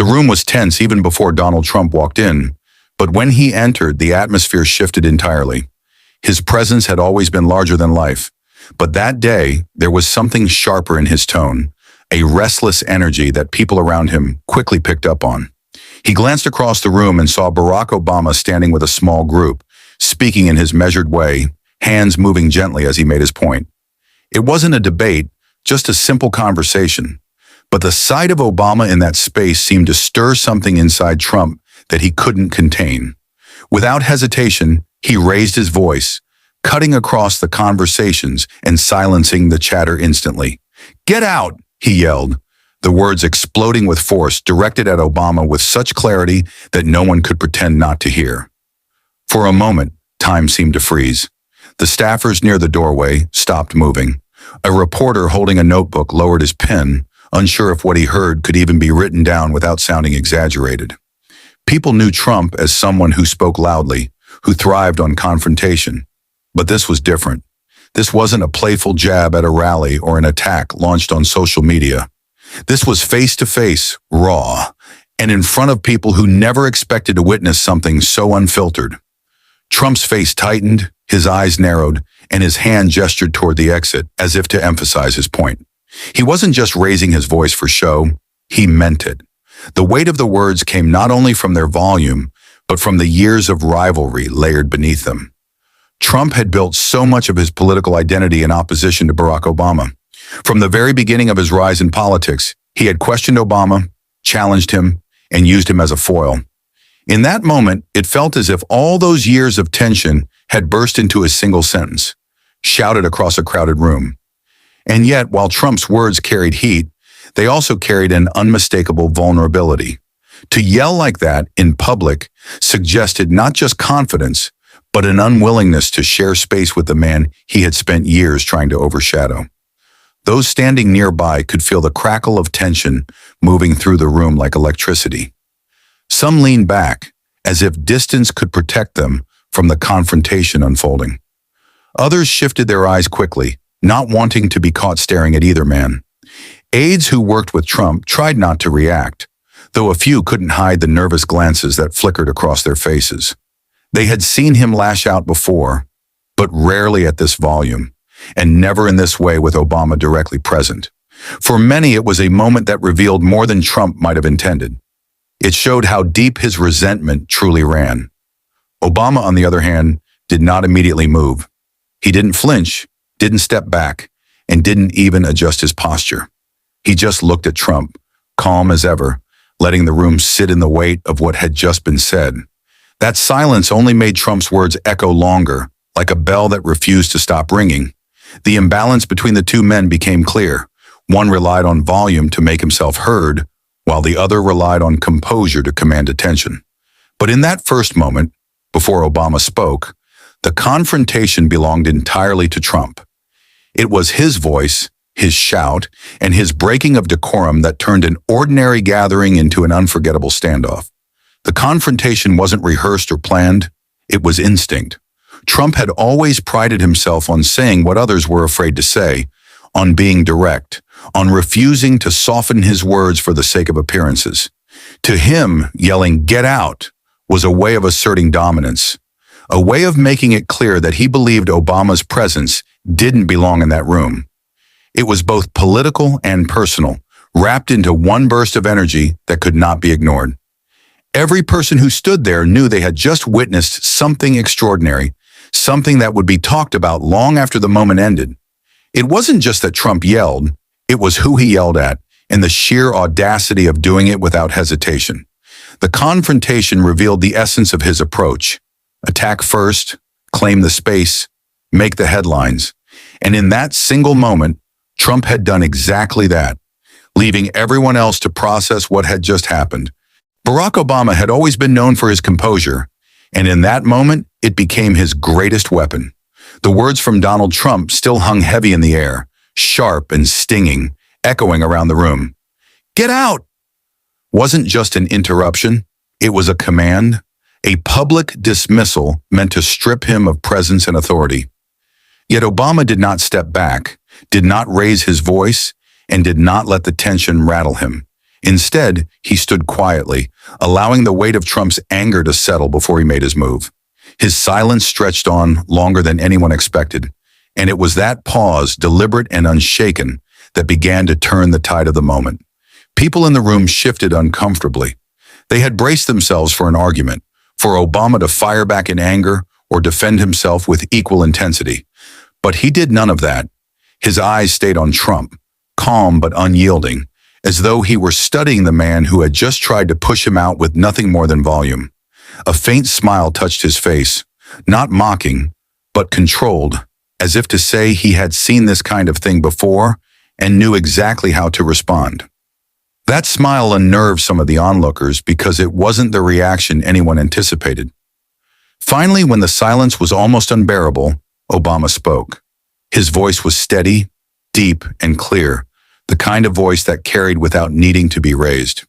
The room was tense even before Donald Trump walked in, but when he entered, the atmosphere shifted entirely. His presence had always been larger than life, but that day there was something sharper in his tone, a restless energy that people around him quickly picked up on. He glanced across the room and saw Barack Obama standing with a small group, speaking in his measured way, hands moving gently as he made his point. It wasn't a debate, just a simple conversation. But the sight of Obama in that space seemed to stir something inside Trump that he couldn't contain. Without hesitation, he raised his voice, cutting across the conversations and silencing the chatter instantly. "Get out!" he yelled, the words exploding with force directed at Obama with such clarity that no one could pretend not to hear. For a moment, time seemed to freeze. The staffers near the doorway stopped moving. A reporter holding a notebook lowered his pen, unsure if what he heard could even be written down without sounding exaggerated. People knew Trump as someone who spoke loudly, who thrived on confrontation. But this was different. This wasn't a playful jab at a rally or an attack launched on social media. This was face-to-face, raw, and in front of people who never expected to witness something so unfiltered. Trump's face tightened, his eyes narrowed, and his hand gestured toward the exit, as if to emphasize his point. He wasn't just raising his voice for show, he meant it. The weight of the words came not only from their volume, but from the years of rivalry layered beneath them. Trump had built so much of his political identity in opposition to Barack Obama. From the very beginning of his rise in politics, he had questioned Obama, challenged him, and used him as a foil. In that moment, it felt as if all those years of tension had burst into a single sentence, shouted across a crowded room. And yet, while Trump's words carried heat, they also carried an unmistakable vulnerability. To yell like that in public suggested not just confidence, but an unwillingness to share space with the man he had spent years trying to overshadow. Those standing nearby could feel the crackle of tension moving through the room like electricity. Some leaned back, as if distance could protect them from the confrontation unfolding. Others shifted their eyes quickly, not wanting to be caught staring at either man. Aides who worked with Trump tried not to react, though a few couldn't hide the nervous glances that flickered across their faces. They had seen him lash out before, but rarely at this volume, and never in this way with Obama directly present. For many, it was a moment that revealed more than Trump might have intended. It showed how deep his resentment truly ran. Obama, on the other hand, did not immediately move. He didn't flinch, didn't step back, and didn't even adjust his posture. He just looked at Trump, calm as ever, letting the room sit in the weight of what had just been said. That silence only made Trump's words echo longer, like a bell that refused to stop ringing. The imbalance between the two men became clear. One relied on volume to make himself heard, while the other relied on composure to command attention. But in that first moment, before Obama spoke, the confrontation belonged entirely to Trump. It was his voice, his shout, and his breaking of decorum that turned an ordinary gathering into an unforgettable standoff. The confrontation wasn't rehearsed or planned, it was instinct. Trump had always prided himself on saying what others were afraid to say, on being direct, on refusing to soften his words for the sake of appearances. To him, yelling, "Get out," was a way of asserting dominance, a way of making it clear that he believed Obama's presence didn't belong in that room. It was both political and personal, wrapped into one burst of energy that could not be ignored. Every person who stood there knew they had just witnessed something extraordinary, something that would be talked about long after the moment ended. It wasn't just that Trump yelled, it was who he yelled at, and the sheer audacity of doing it without hesitation. The confrontation revealed the essence of his approach. Attack first, claim the space, make the headlines. And in that single moment, Trump had done exactly that, leaving everyone else to process what had just happened. Barack Obama had always been known for his composure, and in that moment, it became his greatest weapon. The words from Donald Trump still hung heavy in the air, sharp and stinging, echoing around the room. "Get out!" wasn't just an interruption, it was a command, a public dismissal meant to strip him of presence and authority. Yet Obama did not step back, did not raise his voice, and did not let the tension rattle him. Instead, he stood quietly, allowing the weight of Trump's anger to settle before he made his move. His silence stretched on longer than anyone expected, and it was that pause, deliberate and unshaken, that began to turn the tide of the moment. People in the room shifted uncomfortably. They had braced themselves for an argument, for Obama to fire back in anger or defend himself with equal intensity. But he did none of that. His eyes stayed on Trump, calm but unyielding, as though he were studying the man who had just tried to push him out with nothing more than volume. A faint smile touched his face, not mocking, but controlled, as if to say he had seen this kind of thing before and knew exactly how to respond. That smile unnerved some of the onlookers because it wasn't the reaction anyone anticipated. Finally, when the silence was almost unbearable, Obama spoke. His voice was steady, deep, and clear, the kind of voice that carried without needing to be raised.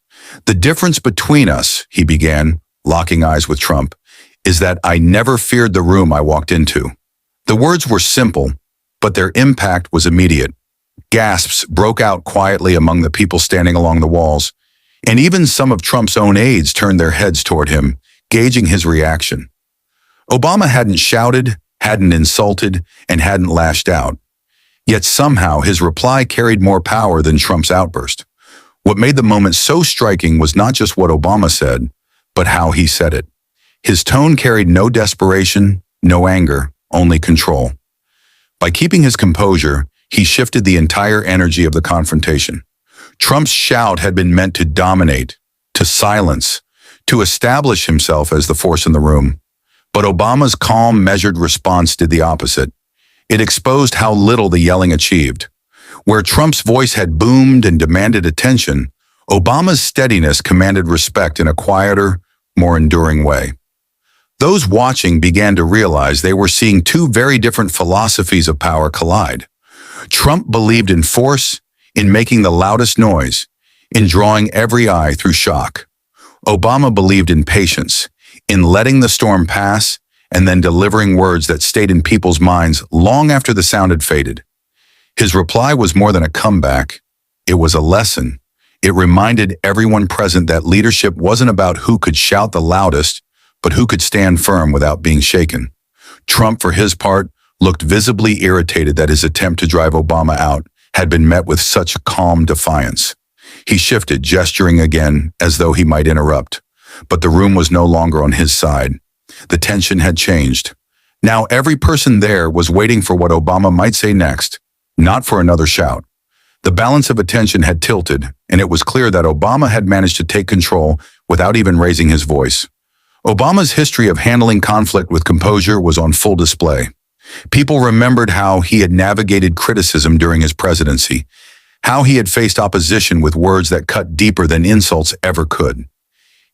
"The difference between us," he began, locking eyes with Trump, "is that I never feared the room I walked into." The words were simple, but their impact was immediate. Gasps broke out quietly among the people standing along the walls, and even some of Trump's own aides turned their heads toward him, gauging his reaction. Obama hadn't shouted, hadn't insulted, and hadn't lashed out. Yet somehow his reply carried more power than Trump's outburst. What made the moment so striking was not just what Obama said, but how he said it. His tone carried no desperation, no anger, only control. By keeping his composure, he shifted the entire energy of the confrontation. Trump's shout had been meant to dominate, to silence, to establish himself as the force in the room. But Obama's calm, measured response did the opposite. It exposed how little the yelling achieved. Where Trump's voice had boomed and demanded attention, Obama's steadiness commanded respect in a quieter, more enduring way. Those watching began to realize they were seeing two very different philosophies of power collide. Trump believed in force, in making the loudest noise, in drawing every eye through shock. Obama believed in patience, in letting the storm pass, and then delivering words that stayed in people's minds long after the sound had faded. His reply was more than a comeback. It was a lesson. It reminded everyone present that leadership wasn't about who could shout the loudest, but who could stand firm without being shaken. Trump, for his part, looked visibly irritated that his attempt to drive Obama out had been met with such calm defiance. He shifted, gesturing again as though he might interrupt. But the room was no longer on his side. The tension had changed. Now every person there was waiting for what Obama might say next, not for another shout. The balance of attention had tilted, and it was clear that Obama had managed to take control without even raising his voice. Obama's history of handling conflict with composure was on full display. People remembered how he had navigated criticism during his presidency, how he had faced opposition with words that cut deeper than insults ever could.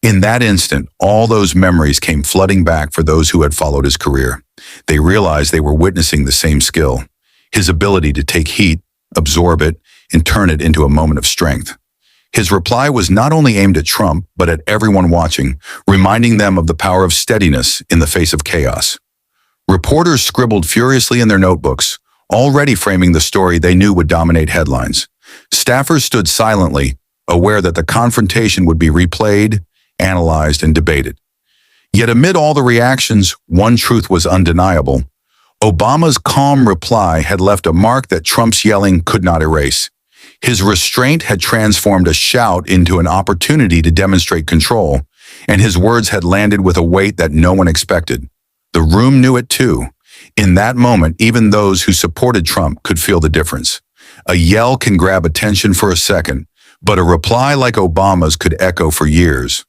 In that instant, all those memories came flooding back for those who had followed his career. They realized they were witnessing the same skill, his ability to take heat, absorb it, and turn it into a moment of strength. His reply was not only aimed at Trump, but at everyone watching, reminding them of the power of steadiness in the face of chaos. Reporters scribbled furiously in their notebooks, already framing the story they knew would dominate headlines. Staffers stood silently, aware that the confrontation would be replayed, analyzed, and debated. Yet amid all the reactions, one truth was undeniable. Obama's calm reply had left a mark that Trump's yelling could not erase. His restraint had transformed a shout into an opportunity to demonstrate control, and his words had landed with a weight that no one expected. The room knew it too. In that moment, even those who supported Trump could feel the difference. A yell can grab attention for a second, but a reply like Obama's could echo for years.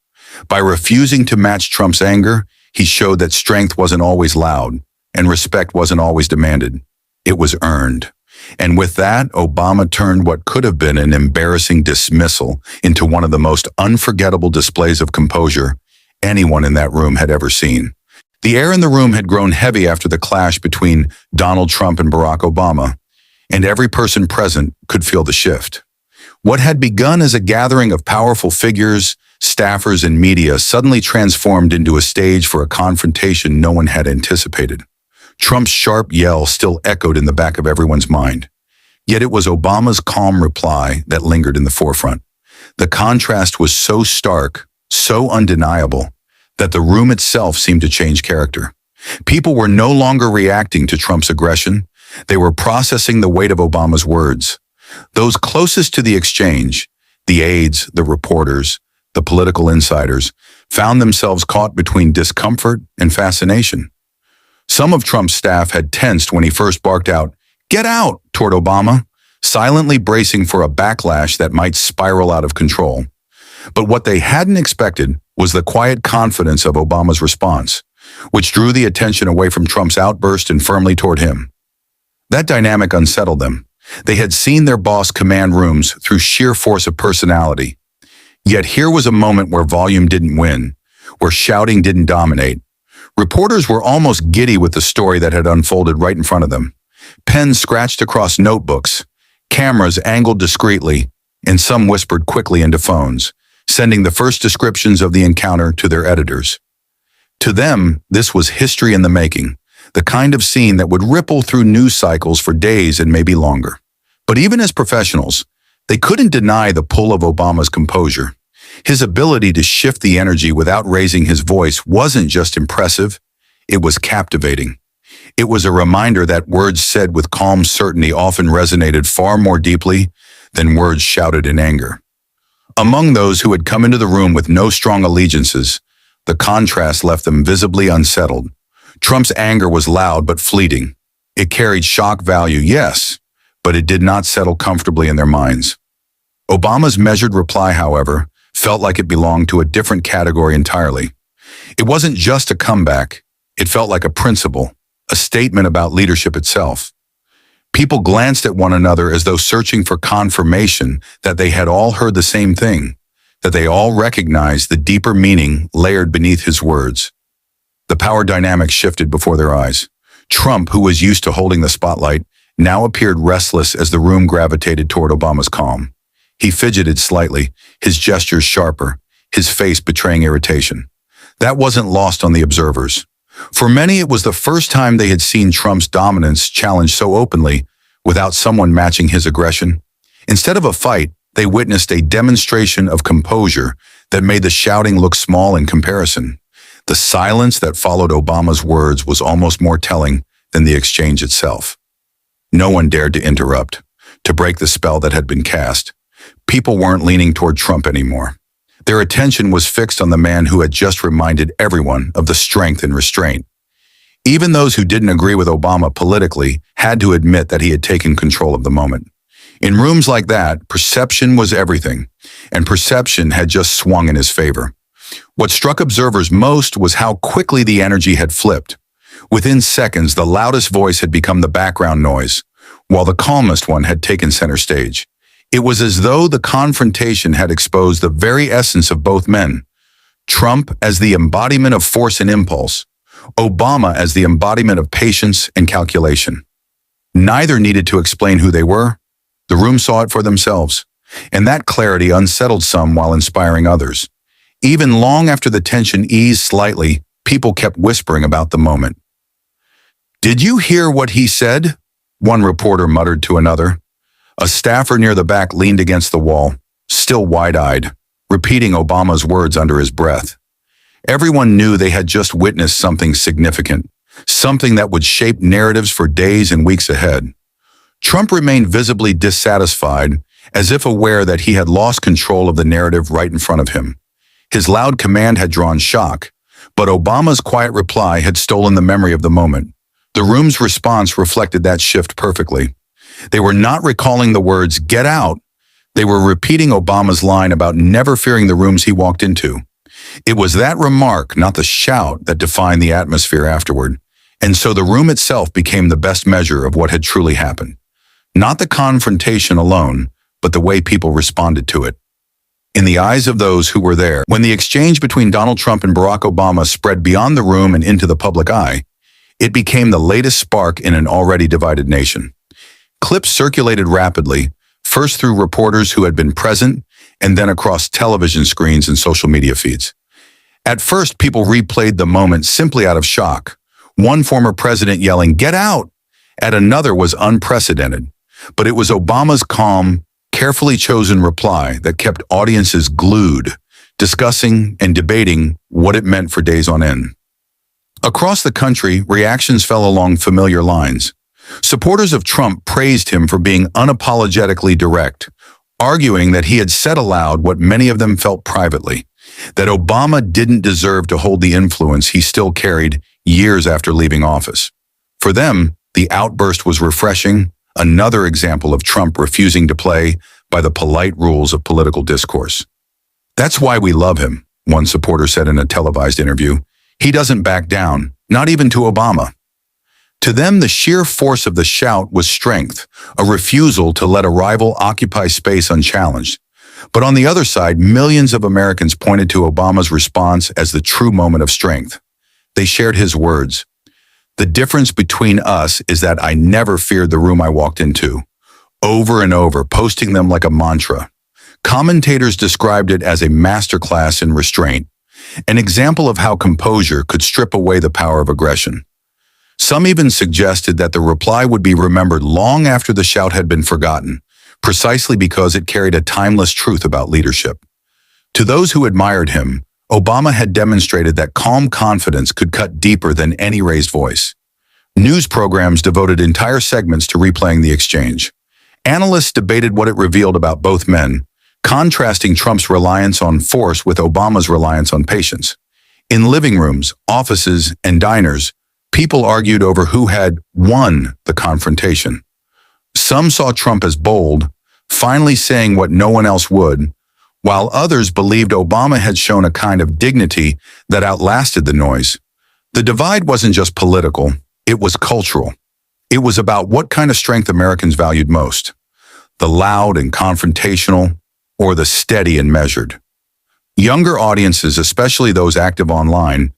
By refusing to match Trump's anger, he showed that strength wasn't always loud, and respect wasn't always demanded. It was earned. And with that, Obama turned what could have been an embarrassing dismissal into one of the most unforgettable displays of composure anyone in that room had ever seen. The air in the room had grown heavy after the clash between Donald Trump and Barack Obama, and every person present could feel the shift. What had begun as a gathering of powerful figures, staffers, and media suddenly transformed into a stage for a confrontation no one had anticipated. Trump's sharp yell still echoed in the back of everyone's mind. Yet it was Obama's calm reply that lingered in the forefront. The contrast was so stark, so undeniable, that the room itself seemed to change character. People were no longer reacting to Trump's aggression. They were processing the weight of Obama's words. Those closest to the exchange, the aides, the reporters, the political insiders, found themselves caught between discomfort and fascination. Some of Trump's staff had tensed when he first barked out, "Get out!" toward Obama, silently bracing for a backlash that might spiral out of control. But what they hadn't expected was the quiet confidence of Obama's response, which drew the attention away from Trump's outburst and firmly toward him. That dynamic unsettled them. They had seen their boss command rooms through sheer force of personality. Yet here was a moment where volume didn't win, where shouting didn't dominate. Reporters were almost giddy with the story that had unfolded right in front of them. Pens scratched across notebooks, cameras angled discreetly, and some whispered quickly into phones, sending the first descriptions of the encounter to their editors. To them, this was history in the making, the kind of scene that would ripple through news cycles for days and maybe longer. But even as professionals, they couldn't deny the pull of Obama's composure. His ability to shift the energy without raising his voice wasn't just impressive, it was captivating. It was a reminder that words said with calm certainty often resonated far more deeply than words shouted in anger. Among those who had come into the room with no strong allegiances, the contrast left them visibly unsettled. Trump's anger was loud but fleeting. It carried shock value, yes, but it did not settle comfortably in their minds. Obama's measured reply, however, felt like it belonged to a different category entirely. It wasn't just a comeback, it felt like a principle, a statement about leadership itself. People glanced at one another as though searching for confirmation that they had all heard the same thing, that they all recognized the deeper meaning layered beneath his words. The power dynamic shifted before their eyes. Trump, who was used to holding the spotlight, now appeared restless as the room gravitated toward Obama's calm. He fidgeted slightly, his gestures sharper, his face betraying irritation. That wasn't lost on the observers. For many, it was the first time they had seen Trump's dominance challenged so openly without someone matching his aggression. Instead of a fight, they witnessed a demonstration of composure that made the shouting look small in comparison. The silence that followed Obama's words was almost more telling than the exchange itself. No one dared to interrupt, to break the spell that had been cast. People weren't leaning toward Trump anymore. Their attention was fixed on the man who had just reminded everyone of the strength and restraint. Even those who didn't agree with Obama politically had to admit that he had taken control of the moment. In rooms like that, perception was everything, and perception had just swung in his favor. What struck observers most was how quickly the energy had flipped. Within seconds, the loudest voice had become the background noise, while the calmest one had taken center stage. It was as though the confrontation had exposed the very essence of both men. Trump as the embodiment of force and impulse, Obama as the embodiment of patience and calculation. Neither needed to explain who they were. The room saw it for themselves, and that clarity unsettled some while inspiring others. Even long after the tension eased slightly, people kept whispering about the moment. "Did you hear what he said?" one reporter muttered to another. A staffer near the back leaned against the wall, still wide-eyed, repeating Obama's words under his breath. Everyone knew they had just witnessed something significant, something that would shape narratives for days and weeks ahead. Trump remained visibly dissatisfied, as if aware that he had lost control of the narrative right in front of him. His loud command had drawn shock, but Obama's quiet reply had stolen the memory of the moment. The room's response reflected that shift perfectly. They were not recalling the words, "Get out." They were repeating Obama's line about never fearing the rooms he walked into. It was that remark, not the shout, that defined the atmosphere afterward. And so the room itself became the best measure of what had truly happened. Not the confrontation alone, but the way people responded to it. In the eyes of those who were there, when the exchange between Donald Trump and Barack Obama spread beyond the room and into the public eye, it became the latest spark in an already divided nation. Clips circulated rapidly, first through reporters who had been present, and then across television screens and social media feeds. At first, people replayed the moment simply out of shock. One former president yelling, "Get out!" at another was unprecedented, but it was Obama's calm, carefully chosen reply that kept audiences glued, discussing and debating what it meant for days on end. Across the country, reactions fell along familiar lines. Supporters of Trump praised him for being unapologetically direct, arguing that he had said aloud what many of them felt privately, that Obama didn't deserve to hold the influence he still carried years after leaving office. For them, the outburst was refreshing, another example of Trump refusing to play by the polite rules of political discourse. "That's why we love him," one supporter said in a televised interview. "He doesn't back down, not even to Obama." To them, the sheer force of the shout was strength, a refusal to let a rival occupy space unchallenged. But on the other side, millions of Americans pointed to Obama's response as the true moment of strength. They shared his words. "The difference between us is that I never feared the room I walked into," over and over, posting them like a mantra. Commentators described it as a masterclass in restraint, an example of how composure could strip away the power of aggression. Some even suggested that the reply would be remembered long after the shout had been forgotten, precisely because it carried a timeless truth about leadership. To those who admired him, Obama had demonstrated that calm confidence could cut deeper than any raised voice. News programs devoted entire segments to replaying the exchange. Analysts debated what it revealed about both men, contrasting Trump's reliance on force with Obama's reliance on patience. In living rooms, offices, and diners, people argued over who had won the confrontation. Some saw Trump as bold, finally saying what no one else would, while others believed Obama had shown a kind of dignity that outlasted the noise. The divide wasn't just political, it was cultural. It was about what kind of strength Americans valued most: the loud and confrontational, or the steady and measured. Younger audiences, especially those active online,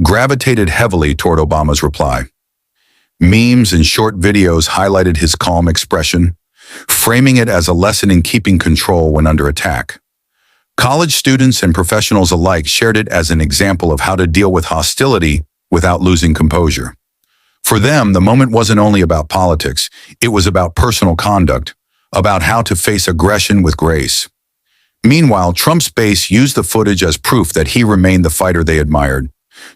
gravitated heavily toward Obama's reply. Memes and short videos highlighted his calm expression, framing it as a lesson in keeping control when under attack. College students and professionals alike shared it as an example of how to deal with hostility without losing composure. For them, the moment wasn't only about politics, it was about personal conduct, about how to face aggression with grace. Meanwhile, Trump's base used the footage as proof that he remained the fighter they admired.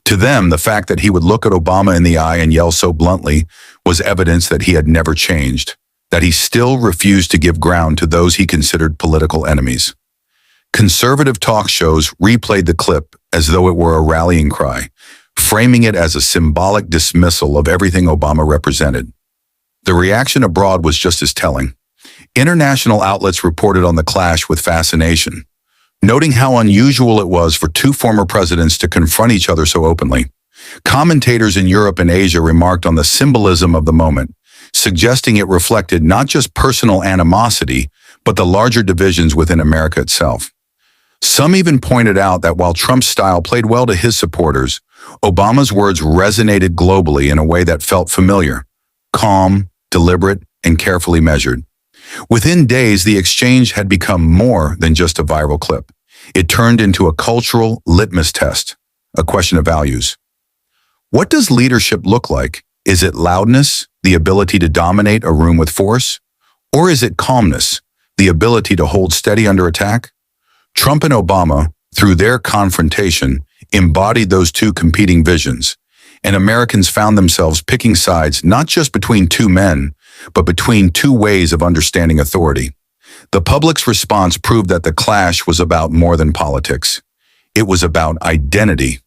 To them, the fact that he would look at Obama in the eye and yell so bluntly was evidence that he had never changed, that he still refused to give ground to those he considered political enemies. Conservative talk shows replayed the clip as though it were a rallying cry, framing it as a symbolic dismissal of everything Obama represented. The reaction abroad was just as telling. International outlets reported on the clash with fascination, noting how unusual it was for two former presidents to confront each other so openly. Commentators in Europe and Asia remarked on the symbolism of the moment, suggesting it reflected not just personal animosity, but the larger divisions within America itself. Some even pointed out that while Trump's style played well to his supporters, Obama's words resonated globally in a way that felt familiar: calm, deliberate, and carefully measured. Within days, the exchange had become more than just a viral clip. It turned into a cultural litmus test, a question of values. What does leadership look like? Is it loudness, the ability to dominate a room with force? Or is it calmness, the ability to hold steady under attack? Trump and Obama, through their confrontation, embodied those two competing visions, and Americans found themselves picking sides not just between two men, but between two ways of understanding authority. The public's response proved that the clash was about more than politics. It was about identity.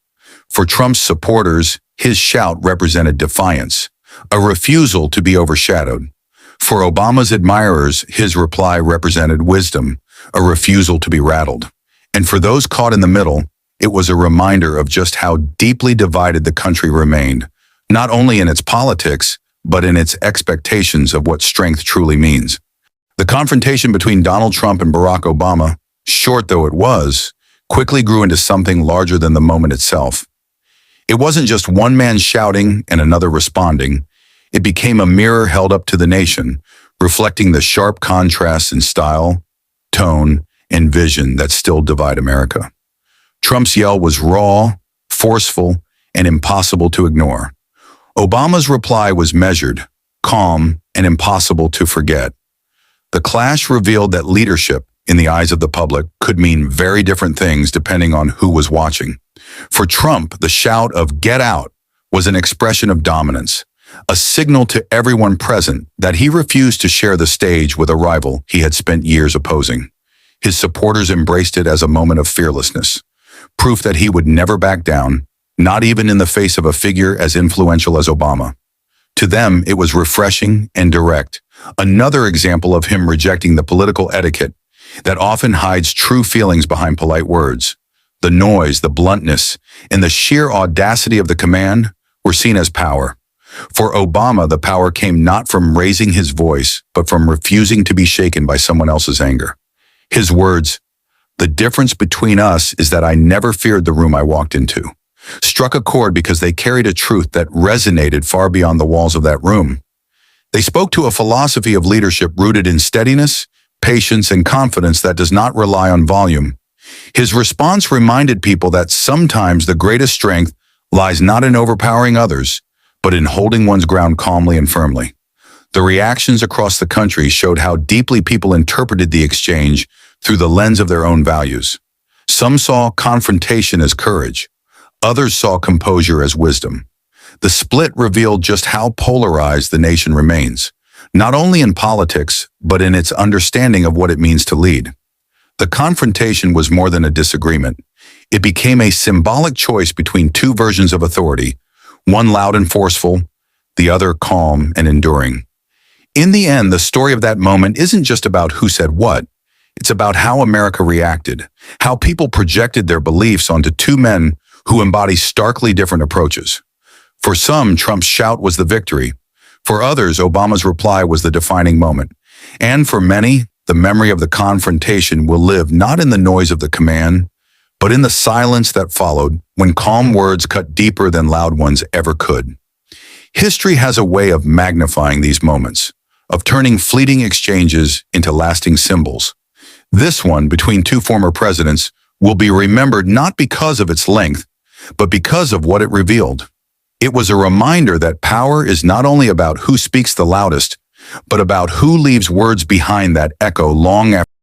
For Trump's supporters, his shout represented defiance, a refusal to be overshadowed. For Obama's admirers, his reply represented wisdom, a refusal to be rattled. And for those caught in the middle, it was a reminder of just how deeply divided the country remained, not only in its politics, but in its expectations of what strength truly means. The confrontation between Donald Trump and Barack Obama, short though it was, quickly grew into something larger than the moment itself. It wasn't just one man shouting and another responding. It became a mirror held up to the nation, reflecting the sharp contrasts in style, tone, and vision that still divide America. Trump's yell was raw, forceful, and impossible to ignore. Obama's reply was measured, calm, and impossible to forget. The clash revealed that leadership, in the eyes of the public, could mean very different things depending on who was watching. For Trump, the shout of "Get out" was an expression of dominance, a signal to everyone present that he refused to share the stage with a rival he had spent years opposing. His supporters embraced it as a moment of fearlessness, proof that he would never back down, not even in the face of a figure as influential as Obama. To them, it was refreshing and direct, another example of him rejecting the political etiquette that often hides true feelings behind polite words. The noise, the bluntness, and the sheer audacity of the command were seen as power. For Obama, the power came not from raising his voice, but from refusing to be shaken by someone else's anger. His words, "The difference between us is that I never feared the room I walked into," struck a chord because they carried a truth that resonated far beyond the walls of that room. They spoke to a philosophy of leadership rooted in steadiness, patience, and confidence that does not rely on volume. His response reminded people that sometimes the greatest strength lies not in overpowering others, but in holding one's ground calmly and firmly. The reactions across the country showed how deeply people interpreted the exchange through the lens of their own values. Some saw confrontation as courage. Others saw composure as wisdom. The split revealed just how polarized the nation remains, not only in politics, but in its understanding of what it means to lead. The confrontation was more than a disagreement. It became a symbolic choice between two versions of authority, one loud and forceful, the other calm and enduring. In the end, the story of that moment isn't just about who said what. It's about how America reacted, how people projected their beliefs onto two men who embody starkly different approaches. For some, Trump's shout was the victory. For others, Obama's reply was the defining moment. And for many, the memory of the confrontation will live not in the noise of the command, but in the silence that followed when calm words cut deeper than loud ones ever could. History has a way of magnifying these moments, of turning fleeting exchanges into lasting symbols. This one, between two former presidents, will be remembered not because of its length, but because of what it revealed. It was a reminder that power is not only about who speaks the loudest, but about who leaves words behind that echo long after